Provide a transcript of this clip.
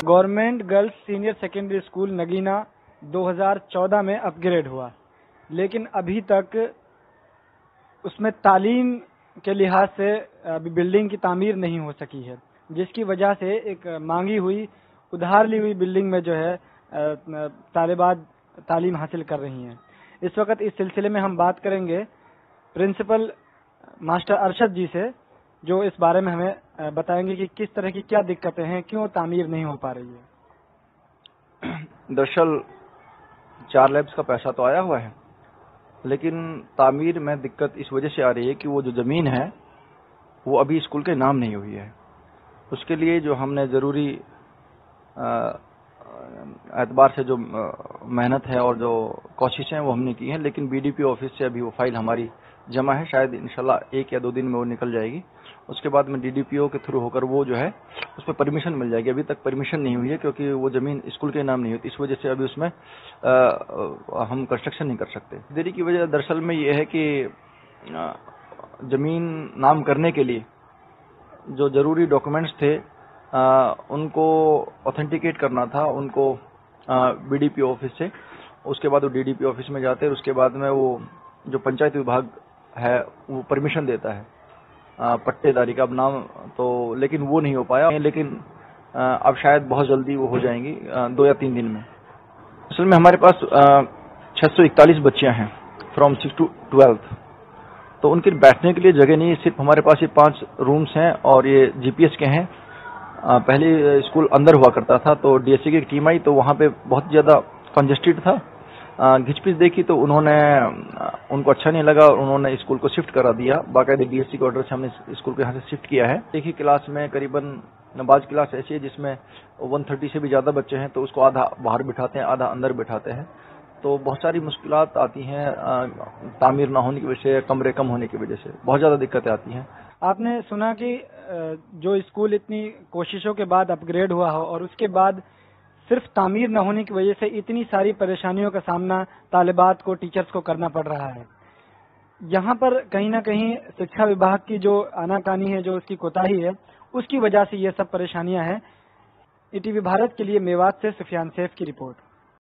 Government girls senior secondary school Nagina 2014 میں اپ grade ہوا، لیکن ابھی تک اس میں تعلیم کے لحاظ سے ابھی بلڈنگ کی تعمیر نہیں ہو سکی ہے، جس کی وجہ سے ایک مانگی ہوئی ادھار لی ہوئی بلڈنگ میں جو ہے طالبات تعلیم حاصل کر رہی ہیں۔ اس وقت اس سلسلے میں ہم بات کریں گے پرنسپل ماسٹر ارشد جی سے، جو اس بارے میں ہمیں بتائیں گے کہ کس طرح کی کیا دقتیں ہیں، کیوں تعمیر نہیں ہو پا رہی ہے۔ دراصل 4 لیبس کا پیسہ تو آیا ہوا ہے، لیکن تعمیر میں دقت اس وجہ سے آ رہی ہے کہ وہ جو زمین ہے وہ ابھی اسکول کے نام نہیں ہوئی ہے۔ اس کے لیے جو ہم نے ضروری اعتبار سے جو محنت ہے اور جو کوششیں وہ ہم نے کی ہیں، لیکن بی ڈی پی آفس سے ابھی وہ فائل ہماری جمع ہے، شاید انشاءاللہ 1 یا 2 دن میں وہ نکل جائے گی۔ اس کے بعد میں ڈی ڈی پی او کے تھرو ہو کر وہ جو ہے اس پہ پرمیشن مل جائے گی۔ ابھی تک پرمیشن نہیں ہوئی ہے کیونکہ وہ زمین اسکول کے نام نہیں ہوتی، اس وجہ سے ابھی اس میں ہم کنسٹرکشن نہیں کر سکتے۔ دیری کی وجہ دراصل میں یہ ہے کہ زمین نام کرنے کے لیے جو ضروری ڈاکومنٹس تھے ان کو اوتھینٹیکیٹ کرنا تھا، ان کو بی ڈی پی آفس سے، اس کے بعد وہ ڈی ڈی پی آفس میں جاتے ہیں، اس کے بعد میں وہ جو پنچایت وبھاگ ہے وہ پرمیشن دیتا ہے پٹے داری کا اب نام تو، لیکن وہ نہیں ہو پایا، لیکن اب شاید بہت جلدی وہ ہو جائیں گی 2 یا 3 دن میں۔ اصل میں ہمارے پاس 641 بچیاں ہیں فرام 6 to 12، تو ان کے بیٹھنے کے لیے جگہ نہیں ہے، صرف ہمارے پاس یہ 5 رومز ہیں اور یہ جی پی ایس کے ہیں۔ پہلے اسکول اندر ہوا کرتا تھا، تو ڈی ایس سی کی ٹیم آئی تو وہاں پہ بہت زیادہ کنجسٹڈ تھا، گھچ پچ دیکھی تو ان کو اچھا نہیں لگا اور انہوں نے اسکول کو شفٹ کرا دیا، باقاعدہ ڈی ایس سی کے آرڈر سے ہم نے اسکول کو یہاں سے شفٹ کیا ہے۔ ایک ہی کلاس میں قریباً بعض کلاس ایسی ہے جس میں 130 سے بھی زیادہ بچے ہیں، تو اس کو آدھا باہر بٹھاتے ہیں آدھا اندر بٹھاتے ہیں، تو بہت ساری مشکلات آتی ہیں تعمیر نہ ہونے کی وجہ سے، کمرے کم ہونے کی وجہ سے بہت زیادہ دقتیں آتی ہیں۔ آپ نے سنا کہ جو اسکول اتنی کوششوں کے بعد اپ گریڈ ہوا ہو اور اس کے بعد صرف تعمیر نہ ہونے کی وجہ سے اتنی ساری پریشانیوں کا سامنا طالبات کو، ٹیچرز کو کرنا پڑ رہا ہے، یہاں پر کہیں نہ کہیں شکشا وبھاگ کی جو آناکانی ہے، جو اس کی کوتاہی ہے، اس کی وجہ سے یہ سب پریشانیاں ہیں۔ ای ٹی وی بھارت کے لیے میوات سے سفیان سیف کی رپورٹ۔